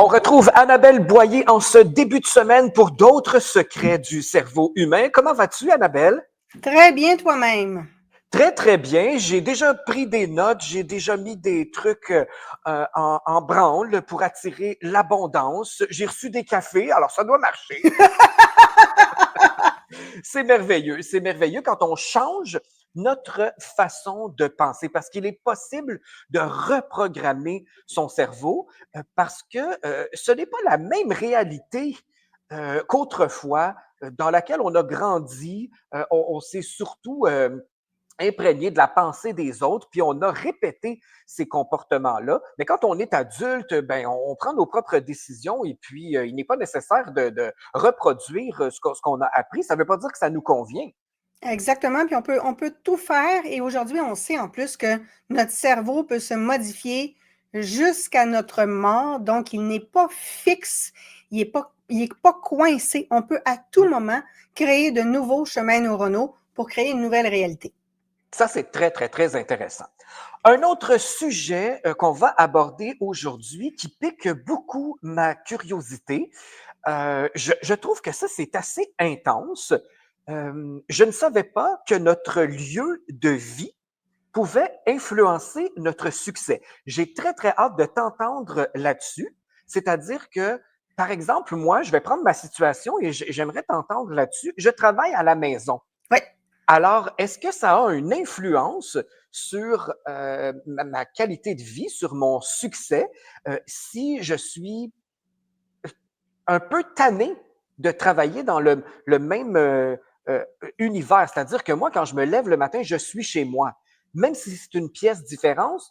On retrouve Annabelle Boyer en ce début de semaine pour d'autres secrets du cerveau humain. Comment vas-tu, Annabelle? Très bien toi-même. Très, très bien. J'ai déjà pris des notes, j'ai déjà mis des trucs en branle pour attirer l'abondance. J'ai reçu des cafés, alors ça doit marcher. C'est merveilleux quand on change notre façon de penser parce qu'il est possible de reprogrammer son cerveau parce que ce n'est pas la même réalité qu'autrefois dans laquelle on a grandi. On s'est surtout imprégné de la pensée des autres, puis on a répété ces comportements-là. Mais quand on est adulte, ben, on prend nos propres décisions et puis il n'est pas nécessaire de reproduire ce qu'on a appris. Ça ne veut pas dire que ça nous convient. Exactement, puis on peut tout faire et aujourd'hui, on sait en plus que notre cerveau peut se modifier jusqu'à notre mort, donc il n'est pas fixe, il est pas coincé. On peut à tout moment créer de nouveaux chemins neuronaux pour créer une nouvelle réalité. Ça, c'est très, très, très intéressant. Un autre sujet qu'on va aborder aujourd'hui qui pique beaucoup ma curiosité, je trouve que ça, c'est assez intense. Je ne savais pas que notre lieu de vie pouvait influencer notre succès. J'ai très, très hâte de t'entendre là-dessus. C'est-à-dire que, par exemple, moi, je vais prendre ma situation et j'aimerais t'entendre là-dessus. Je travaille à la maison. Oui, Alors, est-ce que ça a une influence sur ma qualité de vie, sur mon succès, si je suis un peu tanné de travailler dans le même univers? C'est-à-dire que moi, quand je me lève le matin, je suis chez moi. Même si c'est une pièce différente,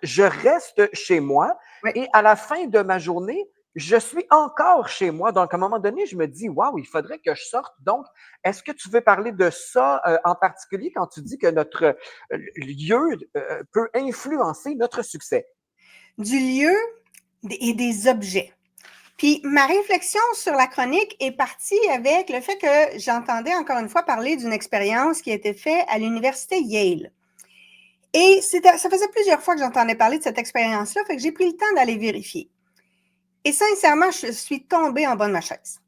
je reste chez moi oui. et à la fin de ma journée, je suis encore chez moi. Donc, à un moment donné, je me dis, waouh, il faudrait que je sorte. Donc, est-ce que tu veux parler de ça en particulier quand tu dis que notre lieu peut influencer notre succès? Du lieu et des objets. Puis ma réflexion sur la chronique est partie avec le fait que j'entendais encore une fois parler d'une expérience qui a été faite à l'université Yale. Et ça faisait plusieurs fois que j'entendais parler de cette expérience-là, fait que j'ai pris le temps d'aller vérifier. Et sincèrement, je suis tombée en bas de ma chaise.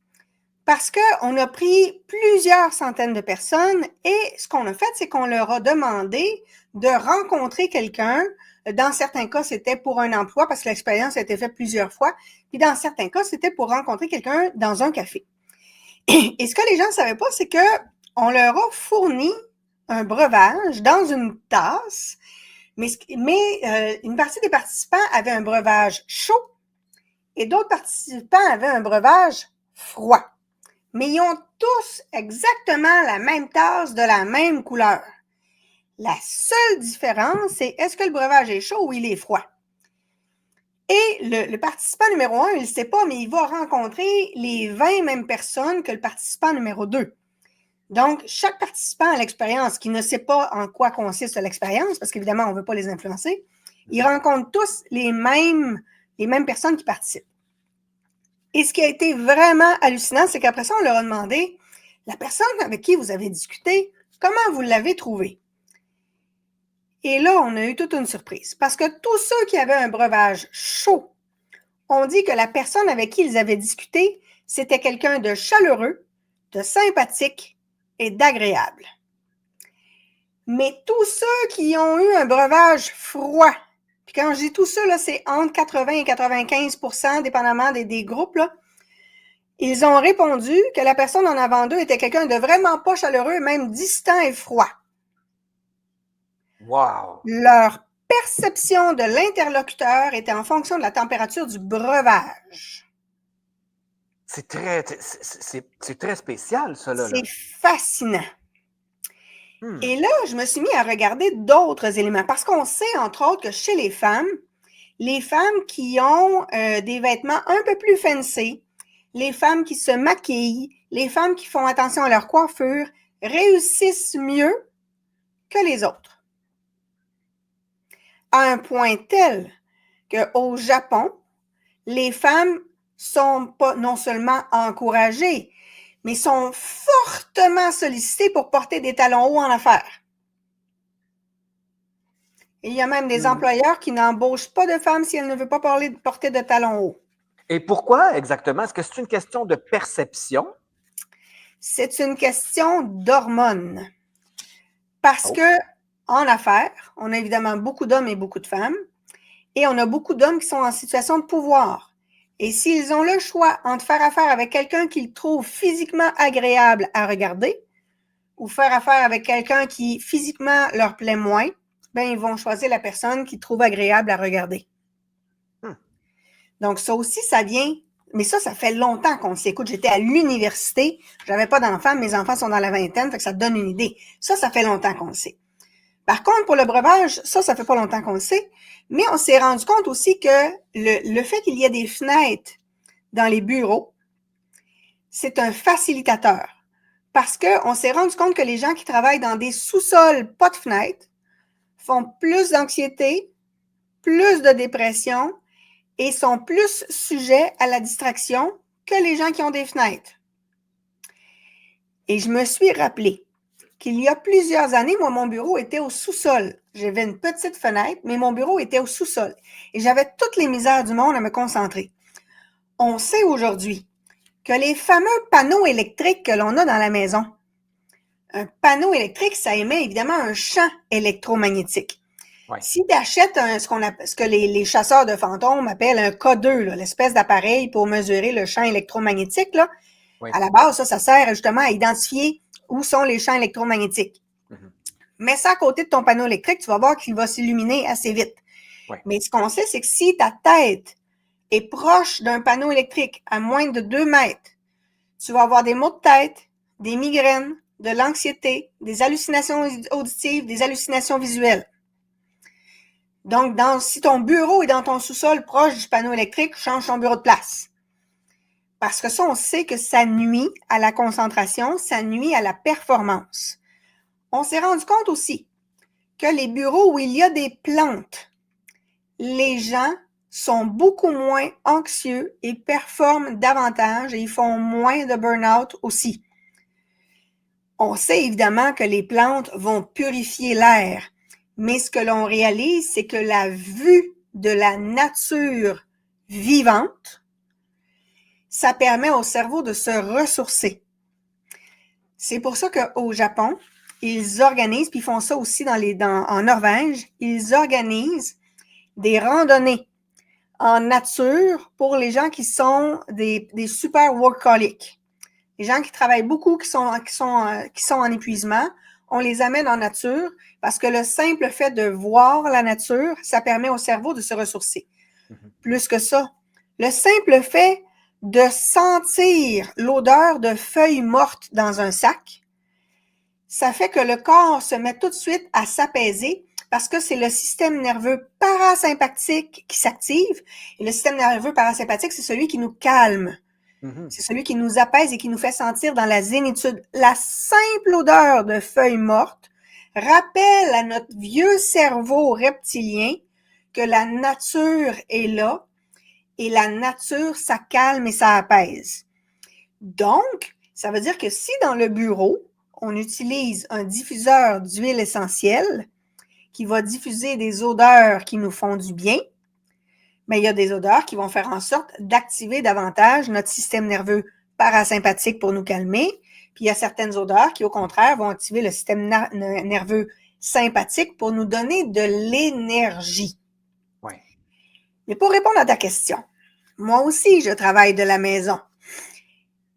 Parce qu'on a pris plusieurs centaines de personnes et ce qu'on a fait, c'est qu'on leur a demandé de rencontrer quelqu'un. Dans certains cas, c'était pour un emploi parce que l'expérience a été faite plusieurs fois. Puis dans certains cas, c'était pour rencontrer quelqu'un dans un café. Et ce que les gens ne savaient pas, c'est qu'on leur a fourni un breuvage dans une tasse, mais une partie des participants avaient un breuvage chaud et d'autres participants avaient un breuvage froid. Mais ils ont tous exactement la même tasse de la même couleur. La seule différence, c'est est-ce que le breuvage est chaud ou il est froid? Et le participant numéro 1, il ne sait pas, mais il va rencontrer les 20 mêmes personnes que le participant numéro 2. Donc, chaque participant à l'expérience qui ne sait pas en quoi consiste l'expérience, parce qu'évidemment, on ne veut pas les influencer, ils rencontrent tous les mêmes personnes qui participent. Et ce qui a été vraiment hallucinant, c'est qu'après ça, on leur a demandé, la personne avec qui vous avez discuté, comment vous l'avez trouvée? Et là, on a eu toute une surprise, parce que tous ceux qui avaient un breuvage chaud ont dit que la personne avec qui ils avaient discuté, c'était quelqu'un de chaleureux, de sympathique et d'agréable. Mais tous ceux qui ont eu un breuvage froid, puis quand je dis tout ça, là, c'est entre 80 et 95%, dépendamment des groupes, là, ils ont répondu que la personne en avant d'eux était quelqu'un de vraiment pas chaleureux, même distant et froid. Wow! Leur perception de l'interlocuteur était en fonction de la température du breuvage. C'est très spécial, ça, là. C'est fascinant. Hmm. Et là, je me suis mis à regarder d'autres éléments parce qu'on sait, entre autres, que chez les femmes qui ont des vêtements un peu plus fancy, les femmes qui se maquillent, les femmes qui font attention à leur coiffure, réussissent mieux que les autres. À un point tel qu'au Japon, les femmes sont pas non seulement encouragées, mais sont fortement sollicitées pour porter des talons hauts en affaires. Il y a même des employeurs qui n'embauchent pas de femmes si elles ne veulent pas porter de talons hauts. Et pourquoi exactement? Est-ce que c'est une question de perception? C'est une question d'hormones. Parce Oh. que en affaires, on a évidemment beaucoup d'hommes et beaucoup de femmes, et on a beaucoup d'hommes qui sont en situation de pouvoir. Et s'ils ont le choix entre faire affaire avec quelqu'un qu'ils trouvent physiquement agréable à regarder ou faire affaire avec quelqu'un qui physiquement leur plaît moins, ben ils vont choisir la personne qu'ils trouvent agréable à regarder. Hmm. Donc ça aussi, ça vient, mais ça fait longtemps qu'on le sait. Écoute, j'étais à l'université, j'avais pas d'enfants, mes enfants sont dans la vingtaine, fait que ça te donne une idée. Ça fait longtemps qu'on le sait. Par contre, pour le breuvage, ça fait pas longtemps qu'on le sait, mais on s'est rendu compte aussi que le fait qu'il y ait des fenêtres dans les bureaux, c'est un facilitateur. Parce qu'on s'est rendu compte que les gens qui travaillent dans des sous-sols pas de fenêtres font plus d'anxiété, plus de dépression et sont plus sujets à la distraction que les gens qui ont des fenêtres. Et je me suis rappelé qu'il y a plusieurs années, moi, mon bureau était au sous-sol. J'avais une petite fenêtre, mais mon bureau était au sous-sol. Et j'avais toutes les misères du monde à me concentrer. On sait aujourd'hui que les fameux panneaux électriques que l'on a dans la maison, un panneau électrique, ça émet évidemment un champ électromagnétique. Ouais. Si tu achètes ce que les chasseurs de fantômes appellent un K2, là, l'espèce d'appareil pour mesurer le champ électromagnétique, là, Oui. à la base, ça sert justement à identifier où sont les champs électromagnétiques. Mhm. Mets ça à côté de ton panneau électrique, tu vas voir qu'il va s'illuminer assez vite. Ouais. Mais ce qu'on sait, c'est que si ta tête est proche d'un panneau électrique à moins de 2 mètres, tu vas avoir des maux de tête, des migraines, de l'anxiété, des hallucinations auditives, des hallucinations visuelles. Donc, si ton bureau est dans ton sous-sol proche du panneau électrique, change ton bureau de place. Parce que ça, on sait que ça nuit à la concentration, ça nuit à la performance. On s'est rendu compte aussi que les bureaux où il y a des plantes, les gens sont beaucoup moins anxieux et performent davantage et ils font moins de burn-out aussi. On sait évidemment que les plantes vont purifier l'air, mais ce que l'on réalise, c'est que la vue de la nature vivante, ça permet au cerveau de se ressourcer. C'est pour ça qu'au Japon, ils organisent, puis ils font ça aussi en Norvège, ils organisent des randonnées en nature pour les gens qui sont des super workaholics. Les gens qui travaillent beaucoup, qui sont en épuisement, on les amène en nature parce que le simple fait de voir la nature, ça permet au cerveau de se ressourcer. Mm-hmm. Plus que ça, le simple fait de sentir l'odeur de feuilles mortes dans un sac, ça fait que le corps se met tout de suite à s'apaiser parce que c'est le système nerveux parasympathique qui s'active. Et le système nerveux parasympathique, c'est celui qui nous calme. Mm-hmm. C'est celui qui nous apaise et qui nous fait sentir dans la zénitude. La simple odeur de feuilles mortes rappelle à notre vieux cerveau reptilien que la nature est là et la nature, ça calme et ça apaise. Donc, ça veut dire que si dans le bureau, on utilise un diffuseur d'huile essentielle qui va diffuser des odeurs qui nous font du bien, mais il y a des odeurs qui vont faire en sorte d'activer davantage notre système nerveux parasympathique pour nous calmer. Puis il y a certaines odeurs qui, au contraire, vont activer le système nerveux sympathique pour nous donner de l'énergie. Ouais. Mais pour répondre à ta question, moi aussi, je travaille de la maison.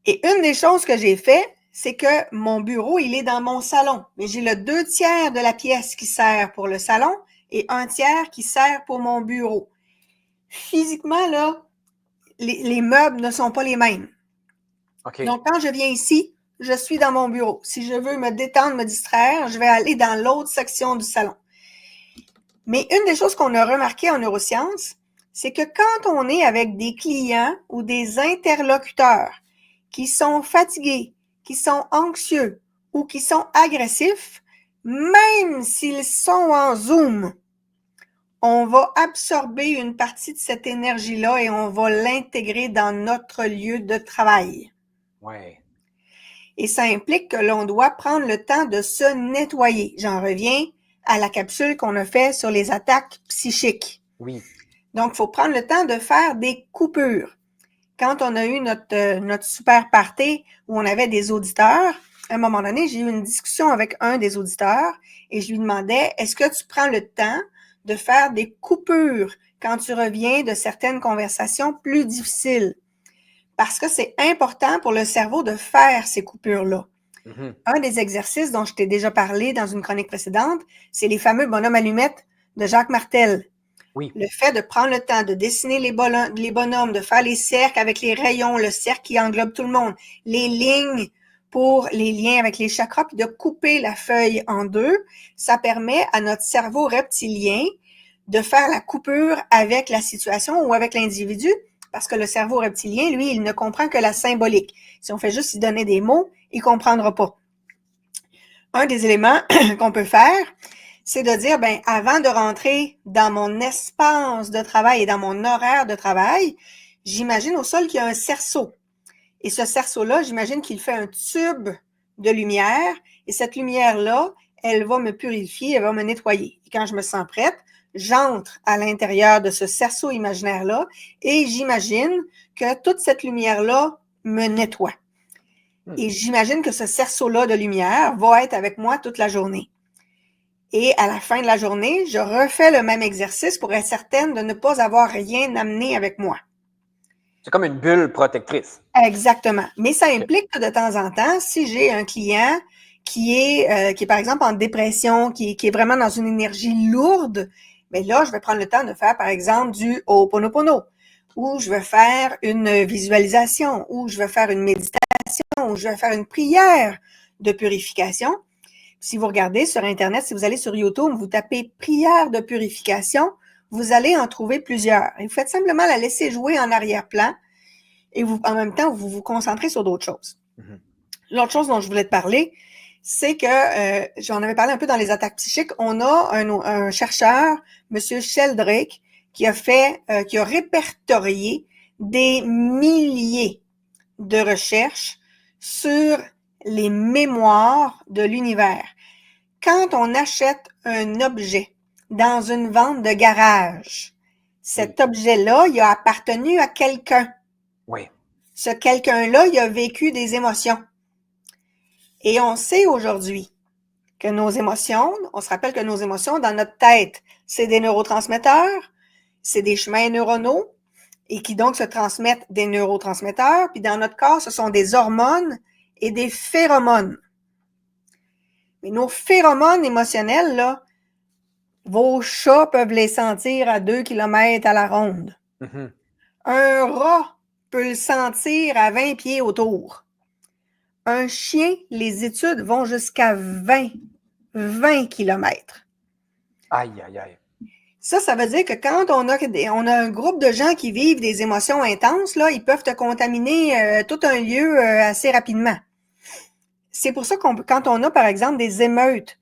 Et une des choses que j'ai fait, c'est que mon bureau, il est dans mon salon. Mais j'ai le 2/3 de la pièce qui sert pour le salon et 1/3 qui sert pour mon bureau. Physiquement, là, les meubles ne sont pas les mêmes. Okay. Donc, quand je viens ici, je suis dans mon bureau. Si je veux me détendre, me distraire, je vais aller dans l'autre section du salon. Mais une des choses qu'on a remarqué en neurosciences, c'est que quand on est avec des clients ou des interlocuteurs qui sont fatigués, qui sont anxieux ou qui sont agressifs, même s'ils sont en Zoom, on va absorber une partie de cette énergie-là et on va l'intégrer dans notre lieu de travail. Ouais. Et ça implique que l'on doit prendre le temps de se nettoyer. J'en reviens à la capsule qu'on a fait sur les attaques psychiques. Oui. Donc, il faut prendre le temps de faire des coupures. quand on a eu notre super party où on avait des auditeurs, à un moment donné, j'ai eu une discussion avec un des auditeurs et je lui demandais, est-ce que tu prends le temps de faire des coupures quand tu reviens de certaines conversations plus difficiles? Parce que c'est important pour le cerveau de faire ces coupures-là. Mhm. Un des exercices dont je t'ai déjà parlé dans une chronique précédente, c'est les fameux bonhommes allumettes de Jacques Martel. Oui. Le fait de prendre le temps de dessiner les bonhommes, de faire les cercles avec les rayons, le cercle qui englobe tout le monde, les lignes pour les liens avec les chakras, puis de couper la feuille en deux, ça permet à notre cerveau reptilien de faire la coupure avec la situation ou avec l'individu, parce que le cerveau reptilien, lui, il ne comprend que la symbolique. Si on fait juste lui donner des mots, il comprendra pas. Un des éléments qu'on peut faire, c'est de dire, ben, avant de rentrer dans mon espace de travail et dans mon horaire de travail, j'imagine au sol qu'il y a un cerceau. Et ce cerceau-là, j'imagine qu'il fait un tube de lumière. Et cette lumière-là, elle va me purifier, elle va me nettoyer. Et quand je me sens prête, j'entre à l'intérieur de ce cerceau imaginaire-là et j'imagine que toute cette lumière-là me nettoie. Et j'imagine que ce cerceau-là de lumière va être avec moi toute la journée. Et à la fin de la journée, je refais le même exercice pour être certaine de ne pas avoir rien amené avec moi. C'est comme une bulle protectrice. Exactement. Mais ça implique que de temps en temps, si j'ai un client qui est par exemple en dépression, qui est vraiment dans une énergie lourde, bien là, je vais prendre le temps de faire, par exemple, du Ho'oponopono, ou je vais faire une visualisation, ou je vais faire une méditation, ou je vais faire une prière de purification. Si vous regardez sur Internet, si vous allez sur YouTube, vous tapez prière de purification, vous allez en trouver plusieurs. Et vous faites simplement la laisser jouer en arrière-plan et vous, en même temps, vous vous concentrez sur d'autres choses. Mm-hmm. L'autre chose dont je voulais te parler, c'est que j'en avais parlé un peu dans les attaques psychiques. On a un chercheur, M. Sheldrake, qui a répertorié des milliers de recherches sur les mémoires de l'univers. Quand on achète un objet dans une vente de garage, cet objet-là, il a appartenu à quelqu'un. Oui. Ce quelqu'un-là, il a vécu des émotions. Et on sait aujourd'hui que nos émotions, on se rappelle que nos émotions dans notre tête, c'est des neurotransmetteurs, c'est des chemins neuronaux et qui donc se transmettent des neurotransmetteurs. Puis dans notre corps, ce sont des hormones et des phéromones. Mais nos phéromones émotionnels, là, vos chats peuvent les sentir à 2 km à la ronde. Mm-hmm. Un rat peut le sentir à 20 pieds autour. Un chien, les études vont jusqu'à 20 km. Aïe, aïe, aïe. Ça veut dire que quand on a un groupe de gens qui vivent des émotions intenses, là, ils peuvent te contaminer tout un lieu assez rapidement. C'est pour ça quand on a, par exemple, des émeutes,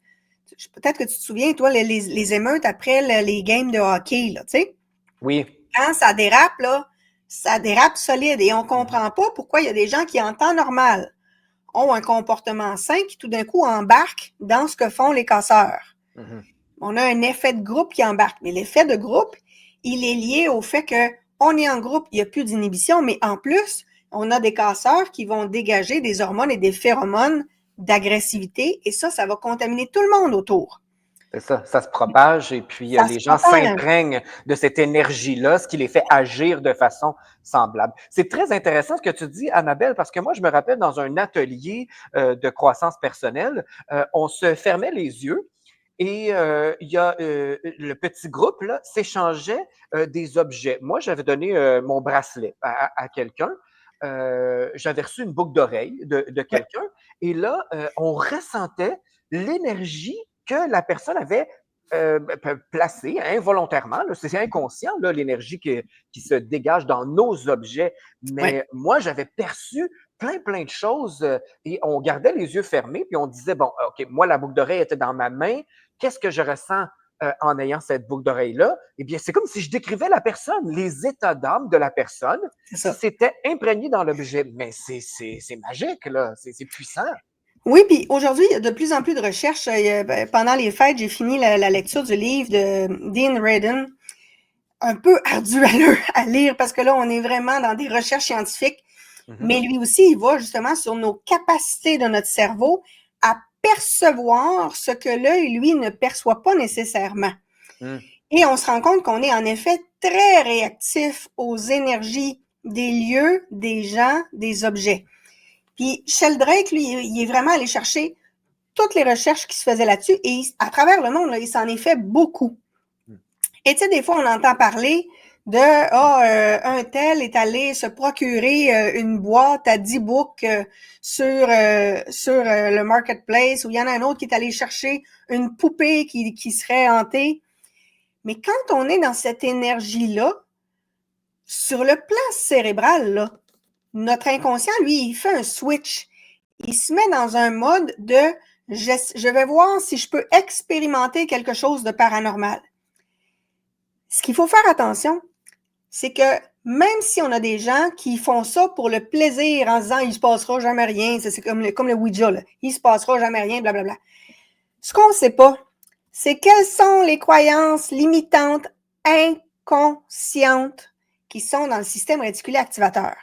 peut-être que tu te souviens, toi, les émeutes après les games de hockey, là, tu sais? Oui. Quand ça dérape, là, ça dérape solide et on comprend pas pourquoi il y a des gens qui, en temps normal, ont un comportement sain qui, tout d'un coup, embarquent dans ce que font les casseurs. Mm-hmm. On a un effet de groupe qui embarque. Mais l'effet de groupe, il est lié au fait qu'on est en groupe, il n'y a plus d'inhibition, mais en plus, on a des casseurs qui vont dégager des hormones et des phéromones d'agressivité et ça va contaminer tout le monde autour. C'est ça se propage et puis les gens s'imprègnent de cette énergie-là, ce qui les fait agir de façon semblable. C'est très intéressant ce que tu dis, Annabelle, parce que moi, je me rappelle dans un atelier de croissance personnelle, on se fermait les yeux et il y a le petit groupe là s'échangeait des objets. Moi, j'avais donné mon bracelet à quelqu'un. J'avais reçu une boucle d'oreille de quelqu'un et là, on ressentait l'énergie que la personne avait placée involontairement. C'est inconscient, là, l'énergie qui se dégage dans nos objets. Mais moi, j'avais perçu plein de choses et on gardait les yeux fermés puis on disait, bon, OK, moi, la boucle d'oreille était dans ma main. Qu'est-ce que je ressens en ayant cette boucle d'oreille-là? Eh bien, c'est comme si je décrivais la personne, les états d'âme de la personne qui s'était imprégné dans l'objet. Mais c'est magique, là. C'est puissant. Oui, puis aujourd'hui, il y a de plus en plus de recherches. Pendant les fêtes, j'ai fini la lecture du livre de Dean Radin, un peu ardu à lire parce que là, on est vraiment dans des recherches scientifiques. Mais lui aussi, il va justement sur nos capacités de notre cerveau à percevoir ce que l'œil, lui, ne perçoit pas nécessairement. Et on se rend compte qu'on est en effet très réactif aux énergies des lieux, des gens, des objets. Puis Sheldrake, lui, il est vraiment allé chercher toutes les recherches qui se faisaient là-dessus et à travers le monde, là, il s'en est fait beaucoup. Et tu sais, des fois, on entend parler de un tel est allé se procurer une boîte à 10 books sur le marketplace, ou il y en a un autre qui est allé chercher une poupée qui serait hantée. Mais quand on est dans cette énergie-là, sur le plan cérébral, là, notre inconscient, lui, il fait un switch. Il se met dans un mode de je vais voir si je peux expérimenter quelque chose de paranormal. Ce qu'il faut faire attention, c'est que même si on a des gens qui font ça pour le plaisir en se disant il se passera jamais rien, c'est comme le Ouija, là, il se passera jamais rien, blablabla. Ce qu'on ne sait pas, c'est quelles sont les croyances limitantes inconscientes qui sont dans le système réticulé activateur.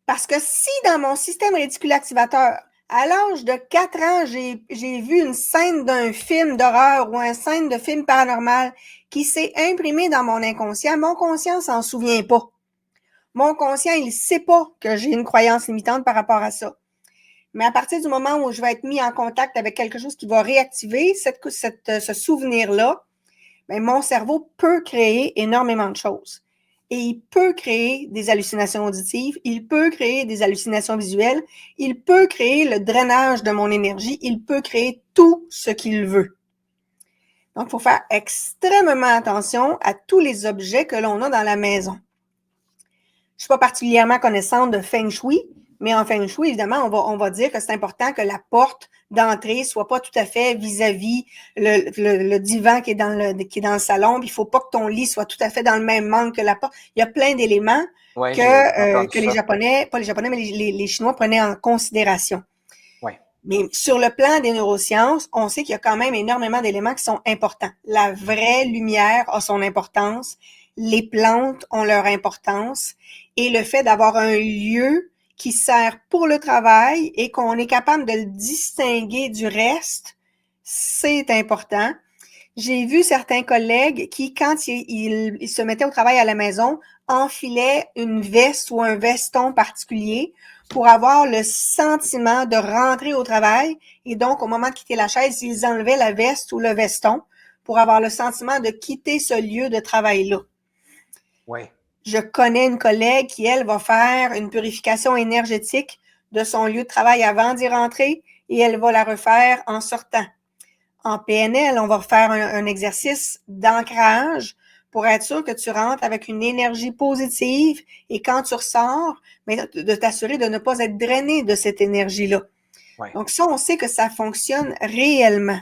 Parce que si dans mon système réticulé activateur, à l'âge de 4 ans, j'ai vu une scène d'un film d'horreur ou une scène de film paranormal qui s'est imprimée dans mon inconscient, mon conscient s'en souvient pas. Mon conscient, il sait pas que j'ai une croyance limitante par rapport à ça. Mais à partir du moment où je vais être mis en contact avec quelque chose qui va réactiver ce souvenir-là, bien, mon cerveau peut créer énormément de choses. Et il peut créer des hallucinations auditives, il peut créer des hallucinations visuelles, il peut créer le drainage de mon énergie, il peut créer tout ce qu'il veut. Donc, il faut faire extrêmement attention à tous les objets que l'on a dans la maison. Je ne suis pas particulièrement connaissante de Feng Shui, mais en Feng Shui, évidemment, on va dire que c'est important que la porte d'entrée soit pas tout à fait vis-à-vis le divan qui est dans le salon. Puis il faut pas que ton lit soit tout à fait dans le même angle que la porte. Il y a plein d'éléments que les Japonais, pas les Japonais, mais les Chinois prenaient en considération. Ouais. Mais sur le plan des neurosciences, on sait qu'il y a quand même énormément d'éléments qui sont importants. La vraie lumière a son importance. Les plantes ont leur importance. Et le fait d'avoir un lieu qui sert pour le travail et qu'on est capable de le distinguer du reste, c'est important. J'ai vu certains collègues qui, quand ils se mettaient au travail à la maison, enfilaient une veste ou un veston particulier pour avoir le sentiment de rentrer au travail. Et donc, au moment de quitter la chaise, ils enlevaient la veste ou le veston pour avoir le sentiment de quitter ce lieu de travail-là. Oui. Je connais une collègue qui, elle, va faire une purification énergétique de son lieu de travail avant d'y rentrer et elle va la refaire en sortant. En PNL, on va faire un exercice d'ancrage pour être sûr que tu rentres avec une énergie positive et quand tu ressors, mais de t'assurer de ne pas être drainé de cette énergie-là. Ouais. Donc ça, on sait que ça fonctionne réellement.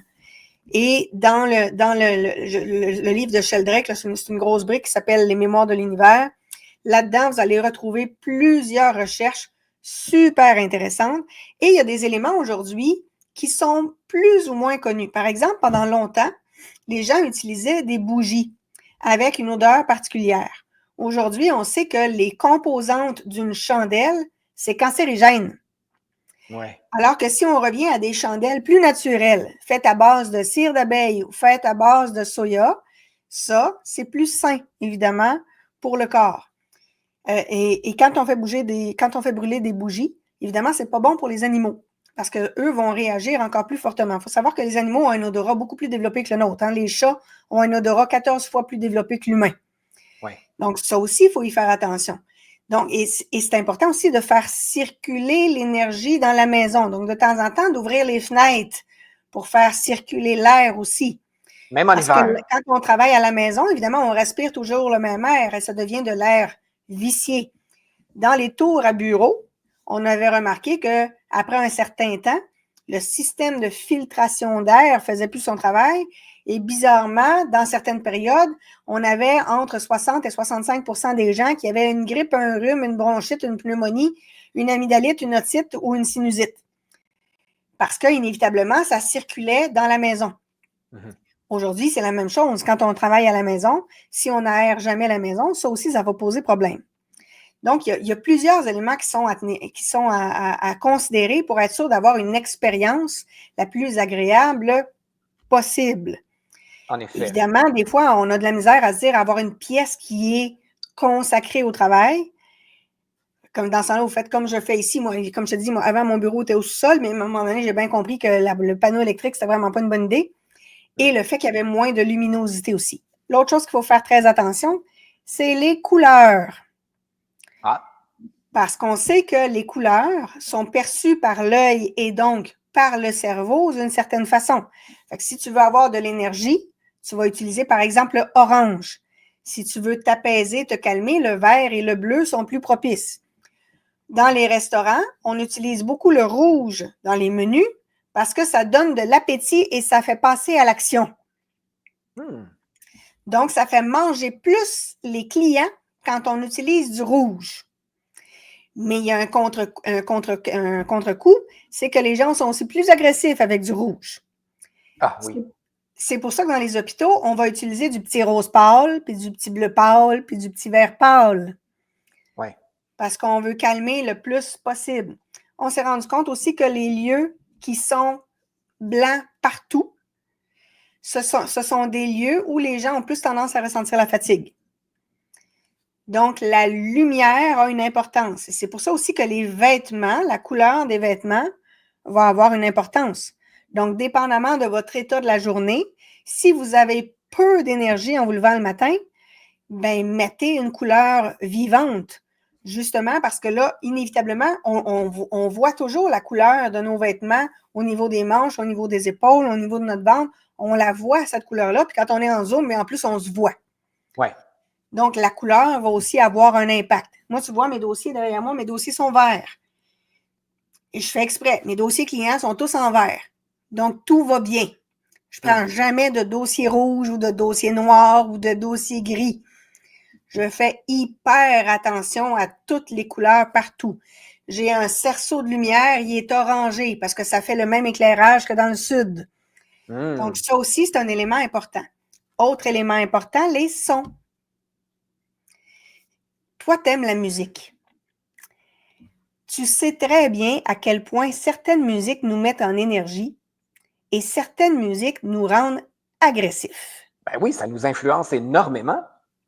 Et dans le livre de Sheldrake, là, c'est une grosse brique qui s'appelle « Les mémoires de l'univers ». Là-dedans, vous allez retrouver plusieurs recherches super intéressantes. Et il y a des éléments aujourd'hui qui sont plus ou moins connus. Par exemple, pendant longtemps, les gens utilisaient des bougies avec une odeur particulière. Aujourd'hui, on sait que les composantes d'une chandelle, c'est cancérigène. Ouais. Alors que si on revient à des chandelles plus naturelles, faites à base de cire d'abeille ou faites à base de soya, ça, c'est plus sain, évidemment, pour le corps. Et quand on fait brûler des bougies, évidemment, c'est pas bon pour les animaux parce qu'eux vont réagir encore plus fortement. Il faut savoir que les animaux ont un odorat beaucoup plus développé que le nôtre. Hein? Les chats ont un odorat 14 fois plus développé que l'humain. Ouais. Donc, ça aussi, il faut y faire attention. Donc, et c'est important aussi de faire circuler l'énergie dans la maison. Donc, de temps en temps, d'ouvrir les fenêtres pour faire circuler l'air aussi. Même en hiver. Parce que quand on travaille à la maison, évidemment, on respire toujours le même air et ça devient de l'air vicié. Dans les tours à bureau, on avait remarqué qu'après un certain temps, le système de filtration d'air faisait plus son travail et bizarrement, dans certaines périodes, on avait entre 60 et 65% des gens qui avaient une grippe, un rhume, une bronchite, une pneumonie, une amygdalite, une otite ou une sinusite. Parce qu'inévitablement, ça circulait dans la maison. Mm-hmm. Aujourd'hui, c'est la même chose. Quand on travaille à la maison, si on n'aère jamais la maison, ça aussi, ça va poser problème. Donc, il y a plusieurs éléments qui sont à considérer pour être sûr d'avoir une expérience la plus agréable possible. En effet. Évidemment, des fois, on a de la misère à se dire avoir une pièce qui est consacrée au travail. Comme dans ce temps-là, vous faites comme je fais ici. Moi, comme je te dis, moi, avant, mon bureau était au sous-sol, mais à un moment donné, j'ai bien compris que le panneau électrique, c'était vraiment pas une bonne idée. Et le fait qu'il y avait moins de luminosité aussi. L'autre chose qu'il faut faire très attention, c'est les couleurs. Ah. Parce qu'on sait que les couleurs sont perçues par l'œil et donc par le cerveau d'une certaine façon. Fait que si tu veux avoir de l'énergie, tu vas utiliser par exemple le orange. Si tu veux t'apaiser, te calmer, le vert et le bleu sont plus propices. Dans les restaurants, on utilise beaucoup le rouge dans les menus parce que ça donne de l'appétit et ça fait passer à l'action. Donc, ça fait manger plus les clients quand on utilise du rouge. Mais il y a un contre-coup, c'est que les gens sont aussi plus agressifs avec du rouge. Ah oui. C'est pour ça que dans les hôpitaux, on va utiliser du petit rose pâle, puis du petit bleu pâle, puis du petit vert pâle. Oui. Parce qu'on veut calmer le plus possible. On s'est rendu compte aussi que les lieux qui sont blancs partout, ce sont des lieux où les gens ont plus tendance à ressentir la fatigue. Donc, la lumière a une importance. C'est pour ça aussi que les vêtements, la couleur des vêtements va avoir une importance. Donc, dépendamment de votre état de la journée, si vous avez peu d'énergie en vous levant le matin, ben mettez une couleur vivante, justement parce que là, inévitablement, on voit toujours la couleur de nos vêtements au niveau des manches, au niveau des épaules, au niveau de notre ventre. On la voit, cette couleur-là. Puis quand on est en Zoom, mais en plus, on se voit. Oui. Donc, la couleur va aussi avoir un impact. Moi, tu vois, mes dossiers derrière moi, mes dossiers sont verts. Et je fais exprès. Mes dossiers clients sont tous en vert. Donc, tout va bien. Je ne prends jamais de dossier rouge ou de dossier noir ou de dossier gris. Je fais hyper attention à toutes les couleurs partout. J'ai un cerceau de lumière, il est orangé parce que ça fait le même éclairage que dans le sud. Donc, ça aussi, c'est un élément important. Autre élément important, les sons. Toi, t'aimes la musique. Tu sais très bien à quel point certaines musiques nous mettent en énergie et certaines musiques nous rendent agressifs. Ben oui, ça nous influence énormément.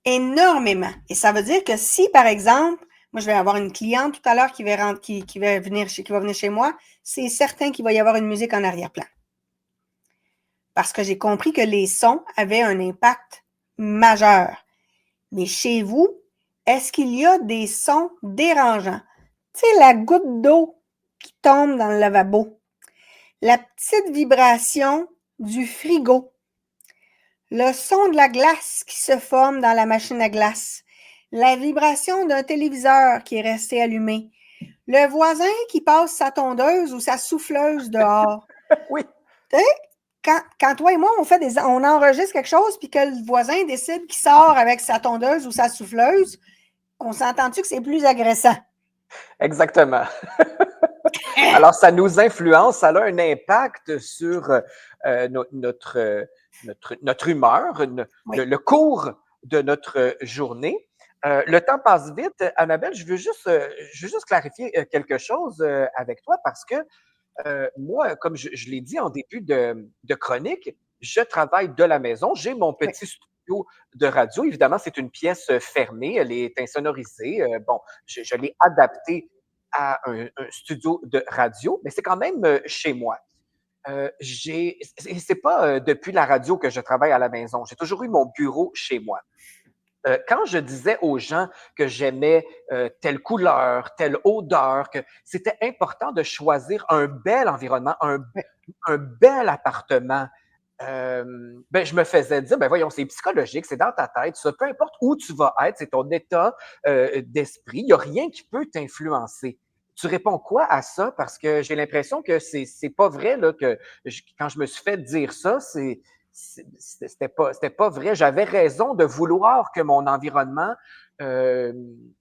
Énormément. Et ça veut dire que si, par exemple, moi, je vais avoir une cliente tout à l'heure qui va venir chez moi, c'est certain qu'il va y avoir une musique en arrière-plan. Parce que j'ai compris que les sons avaient un impact majeur. Mais chez vous, est-ce qu'il y a des sons dérangeants? Tu sais, la goutte d'eau qui tombe dans le lavabo, la petite vibration du frigo, le son de la glace qui se forme dans la machine à glace, la vibration d'un téléviseur qui est resté allumé, le voisin qui passe sa tondeuse ou sa souffleuse dehors. Oui. Tu sais, quand toi et moi, on enregistre quelque chose puis que le voisin décide qu'il sort avec sa tondeuse ou sa souffleuse, on s'entend-tu que c'est plus agressant? Exactement. Alors, ça nous influence, ça a un impact sur notre humeur, le cours de notre journée. Le temps passe vite. Annabelle, je veux juste clarifier quelque chose avec toi parce que moi, comme je l'ai dit en début de chronique, je travaille de la maison. J'ai mon petit studio de radio. Évidemment, c'est une pièce fermée. Elle est insonorisée. Bon, je l'ai adaptée à un studio de radio, mais c'est quand même chez moi. C'est pas depuis la radio que je travaille à la maison. J'ai toujours eu mon bureau chez moi. Quand je disais aux gens que j'aimais telle couleur, telle odeur, que c'était important de choisir un bel environnement, un bel appartement, ben, je me faisais dire, ben voyons, c'est psychologique, c'est dans ta tête, ça, peu importe où tu vas être, c'est ton état d'esprit, il n'y a rien qui peut t'influencer. Tu réponds quoi à ça? Parce que j'ai l'impression que c'est pas vrai là, que quand je me suis fait dire ça, c'était pas vrai. J'avais raison de vouloir que mon environnement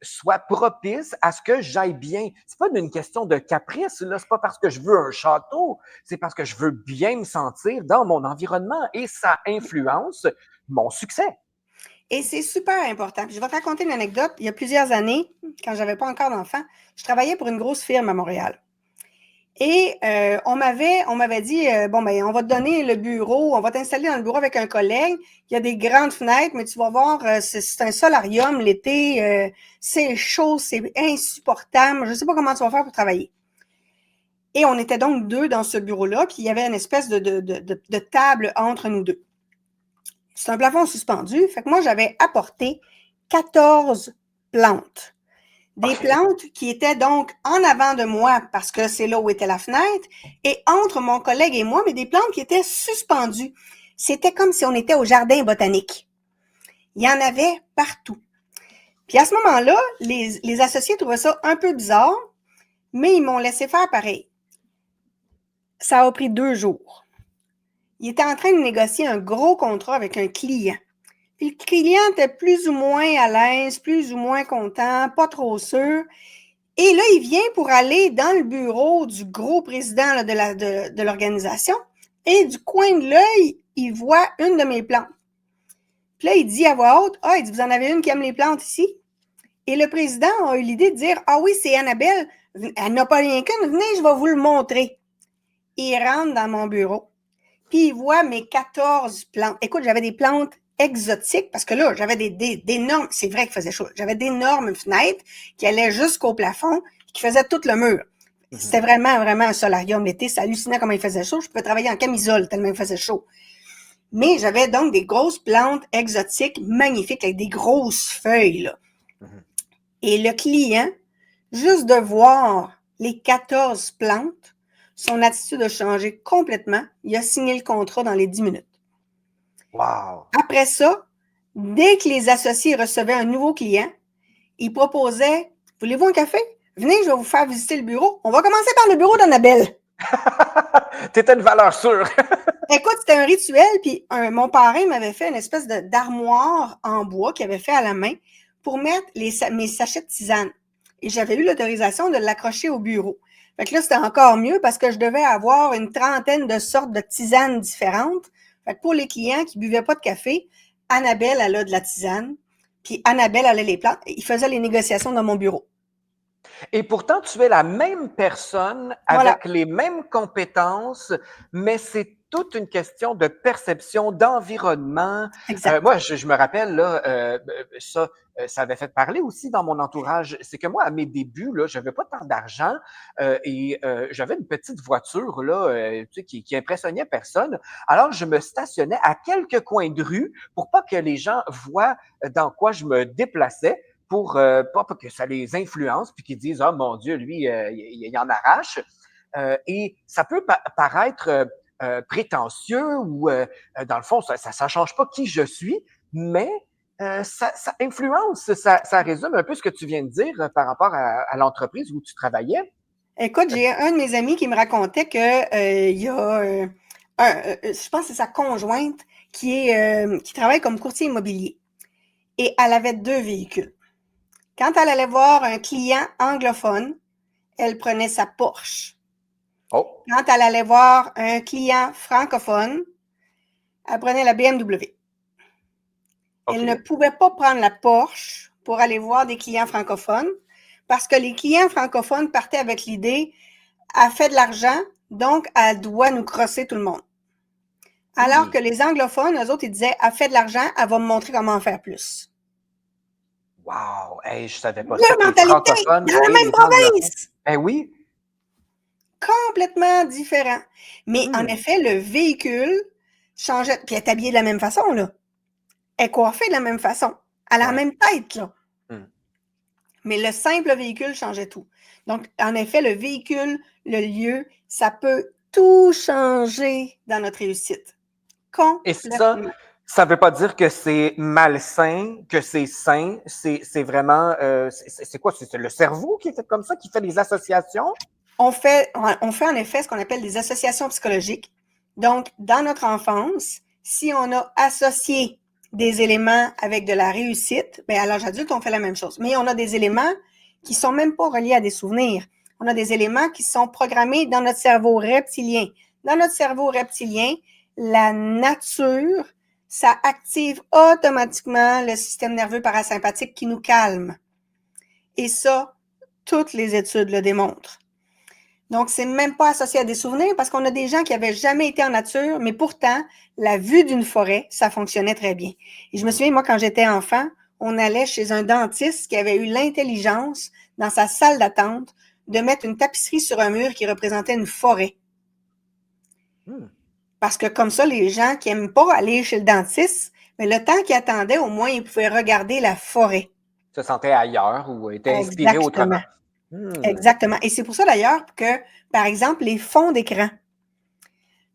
soit propice à ce que j'aille bien. C'est pas une question de caprice, là. C'est pas parce que je veux un château, c'est parce que je veux bien me sentir dans mon environnement et ça influence mon succès. Et c'est super important. Puis je vais te raconter une anecdote. Il y a plusieurs années, quand j'avais pas encore d'enfant, je travaillais pour une grosse firme à Montréal. Et on m'avait dit, bon, ben, on va te donner le bureau, on va t'installer dans le bureau avec un collègue. Il y a des grandes fenêtres, mais tu vas voir, c'est un solarium l'été, c'est chaud, c'est insupportable. Je ne sais pas comment tu vas faire pour travailler. Et on était donc deux dans ce bureau-là, puis il y avait une espèce de table entre nous deux. C'est un plafond suspendu. Fait que moi, j'avais apporté 14 plantes. Des plantes qui étaient donc en avant de moi parce que c'est là où était la fenêtre et entre mon collègue et moi, mais des plantes qui étaient suspendues. C'était comme si on était au jardin botanique. Il y en avait partout. Puis à ce moment-là, les associés trouvaient ça un peu bizarre, mais ils m'ont laissé faire pareil. Ça a pris 2 jours. Ils étaient en train de négocier un gros contrat avec un client. Puis le client était plus ou moins à l'aise, plus ou moins content, pas trop sûr. Et là, il vient pour aller dans le bureau du gros président là, de l'organisation et du coin de l'œil, il voit une de mes plantes. Puis là, il dit à voix haute, « Ah, il dit, vous en avez une qui aime les plantes ici? » Et le président a eu l'idée de dire, « Ah oui, c'est Annabelle, elle n'a pas rien qu'une, venez, je vais vous le montrer. » Il rentre dans mon bureau, puis il voit mes 14 plantes. Écoute, j'avais des plantes exotiques, parce que là, j'avais d'énormes, c'est vrai qu'il faisait chaud, j'avais d'énormes fenêtres qui allaient jusqu'au plafond, qui faisaient tout le mur. C'était vraiment un solarium l'été, ça hallucinait comment il faisait chaud, je pouvais travailler en camisole tellement il faisait chaud. Mais j'avais donc des grosses plantes exotiques, magnifiques, avec des grosses feuilles, là. Et le client, juste de voir les 14 plantes, son attitude a changé complètement. Il a signé le contrat dans les 10 minutes. Wow! Après ça, dès que les associés recevaient un nouveau client, ils proposaient « Voulez-vous un café? Venez, je vais vous faire visiter le bureau. On va commencer par le bureau d'Annabelle. » T'étais une valeur sûre. Écoute, c'était un rituel, puis mon parrain m'avait fait une espèce d'armoire en bois qu'il avait fait à la main pour mettre mes sachets de tisane. Et j'avais eu l'autorisation de l'accrocher au bureau. Fait que là, c'était encore mieux parce que je devais avoir une trentaine de sortes de tisanes différentes. Fait que pour les clients qui buvaient pas de café, Annabelle, elle a de la tisane, puis Annabelle, elle a les plantes. Il faisait les négociations dans mon bureau. Et pourtant, tu es la même personne avec les mêmes compétences, mais c'est toute une question de perception, d'environnement. Exact. Moi, je me rappelle, là, ça avait fait parler aussi dans mon entourage. C'est que moi, à mes débuts, là, j'avais pas tant d'argent et j'avais une petite voiture là, tu sais, qui impressionnait personne. Alors, je me stationnais à quelques coins de rue pour pas que les gens voient dans quoi je me déplaçais pour pas que ça les influence, puis qu'ils disent « Ah, mon Dieu, lui, il en arrache. » Et ça peut paraître prétentieux ou, dans le fond, ça change pas qui je suis, mais ça influence, ça résume un peu ce que tu viens de dire par rapport à l'entreprise où tu travaillais. Écoute, j'ai un de mes amis qui me racontait que il y a je pense que c'est sa conjointe qui travaille comme courtier immobilier. Et elle avait 2 véhicules. Quand elle allait voir un client anglophone, elle prenait sa Porsche. Oh, Quand elle allait voir un client francophone, elle prenait la BMW. Elle ne OK. pouvait pas prendre la Porsche pour aller voir des clients francophones parce que les clients francophones partaient avec l'idée, elle fait de l'argent, donc elle doit nous crosser tout le monde. Alors que les anglophones, eux autres, ils disaient, elle fait de l'argent, elle va me montrer comment en faire plus. Wow! Hey, je savais pas ça, Deux que les mentalités francophones dans la et même les anglophones. province! Eh oui. Complètement différent. Mais en effet, le véhicule changeait. Puis elle est habillée de la même façon, là. Elle est coiffée de la même façon. Elle a la Ouais. même tête, là. Mm. Mais le simple véhicule changeait tout. Donc, en effet, le véhicule, le lieu, ça peut tout changer dans notre réussite. Et ça, Complètement. ça veut pas dire que c'est malsain, que c'est sain. C'est vraiment, c'est quoi? C'est le cerveau qui est fait comme ça, qui fait des associations? On fait en effet ce qu'on appelle des associations psychologiques. Donc, dans notre enfance, Si on a associé des éléments avec de la réussite, bien, à l'âge adulte, on fait la même chose. Mais on a des éléments qui sont même pas reliés à des souvenirs. On a des éléments qui sont programmés dans notre cerveau reptilien. Dans notre cerveau reptilien, la nature, ça active automatiquement le système nerveux parasympathique qui nous calme. Et ça, toutes les études le démontrent. Donc, c'est même pas associé à des souvenirs parce qu'on a des gens qui avaient jamais été en nature, mais pourtant, la vue d'une forêt, ça fonctionnait très bien. Et je me souviens, moi, quand j'étais enfant, on allait chez un dentiste qui avait eu l'intelligence, dans sa salle d'attente, de mettre une tapisserie sur un mur qui représentait une forêt. Parce que comme ça, les gens qui aiment pas aller chez le dentiste, mais le temps qu'ils attendaient, au moins, ils pouvaient regarder la forêt. Se sentaient ailleurs ou étaient inspirés autrement. Exactement. Et c'est pour ça d'ailleurs que, par exemple, les fonds d'écran,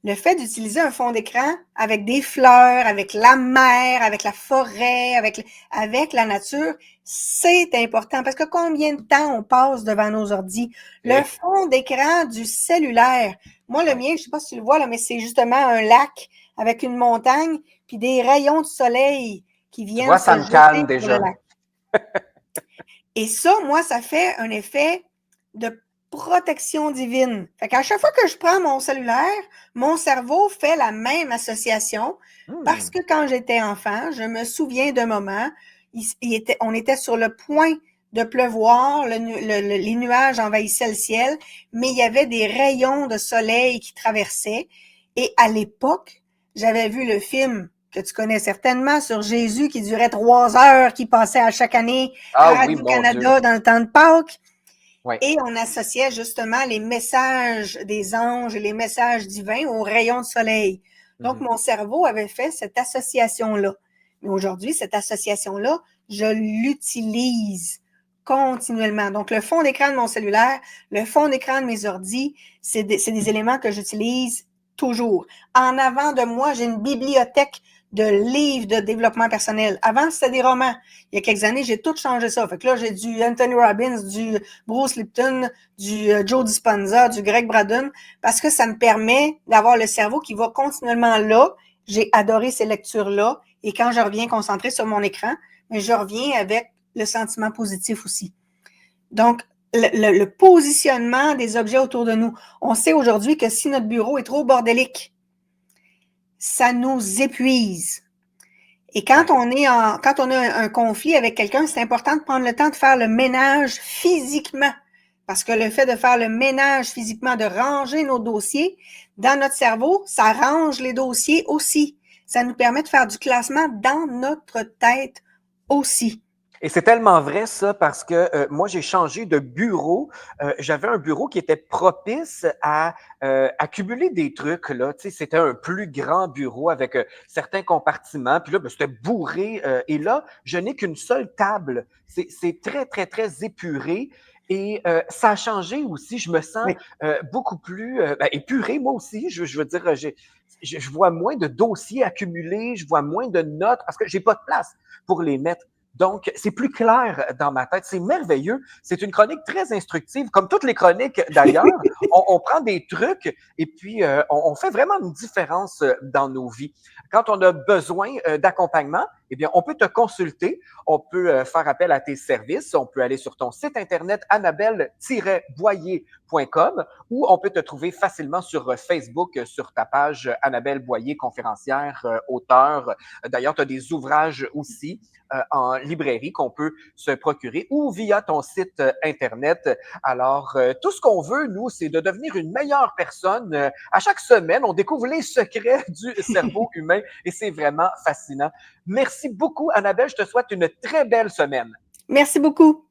le fait d'utiliser un fond d'écran avec des fleurs, avec la mer, avec la forêt, avec la nature, c'est important parce que combien de temps on passe devant nos ordis? Le fond d'écran du cellulaire, moi le mien, je sais pas si tu le vois là, mais c'est justement un lac avec une montagne puis des rayons de soleil qui viennent tu vois, ça me calme déjà. Le lac. Et ça, moi, ça fait un effet de protection divine. Fait qu'à chaque fois que je prends mon cellulaire, mon cerveau fait la même association parce que quand j'étais enfant, je me souviens d'un moment, on était sur le point de pleuvoir, les nuages envahissaient le ciel, mais il y avait des rayons de soleil qui traversaient. Et à l'époque, j'avais vu le film que tu connais certainement, sur Jésus qui durait 3 heures, qui passait à chaque année à Radio-Canada dans le temps de Pâques. Oui. Et on associait justement les messages des anges et les messages divins aux rayons de soleil. Donc, mon cerveau avait fait cette association-là. Mais aujourd'hui, cette association-là, je l'utilise continuellement. Donc, le fond d'écran de mon cellulaire, le fond d'écran de mes ordis, c'est des éléments que j'utilise toujours. En avant de moi, j'ai une bibliothèque de livres de développement personnel. Avant, c'était des romans. Il y a quelques années, j'ai tout changé ça. Fait que là, j'ai du Anthony Robbins, du Bruce Lipton, du Joe Dispenza, du Greg Braden, parce que ça me permet d'avoir le cerveau qui va continuellement là. J'ai adoré ces lectures-là. Et quand je reviens concentré sur mon écran, mais je reviens avec le sentiment positif aussi. Donc, le positionnement des objets autour de nous. On sait aujourd'hui que si notre bureau est trop bordélique, ça nous épuise. Et quand on a un conflit avec quelqu'un, c'est important de prendre le temps de faire le ménage physiquement. Parce que le fait de faire le ménage physiquement, de ranger nos dossiers, dans notre cerveau, ça range les dossiers aussi. Ça nous permet de faire du classement dans notre tête aussi. Et c'est tellement vrai ça parce que moi, j'ai changé de bureau. J'avais un bureau qui était propice à accumuler des trucs. Là. Tu sais, c'était un plus grand bureau avec certains compartiments. Puis là, ben, c'était bourré. Et là, je n'ai qu'une seule table. C'est très, très, très épuré. Et ça a changé aussi. Je me sens beaucoup plus épuré, moi aussi. Je veux dire, je vois moins de dossiers accumulés, je vois moins de notes parce que j'ai pas de place pour les mettre. Donc, c'est plus clair dans ma tête. C'est merveilleux. C'est une chronique très instructive, comme toutes les chroniques d'ailleurs. On prend des trucs et puis on fait vraiment une différence dans nos vies. Quand on a besoin d'accompagnement, eh bien, on peut te consulter, on peut faire appel à tes services, on peut aller sur ton site internet annabelle-boyer.com ou on peut te trouver facilement sur Facebook, sur ta page Annabelle Boyer, conférencière, auteure. D'ailleurs, tu as des ouvrages aussi en librairie qu'on peut se procurer ou via ton site internet. Alors, tout ce qu'on veut, nous, c'est de devenir une meilleure personne. À chaque semaine, on découvre les secrets du cerveau humain et c'est vraiment fascinant. Merci beaucoup, Annabelle. Je te souhaite une très belle semaine. Merci beaucoup.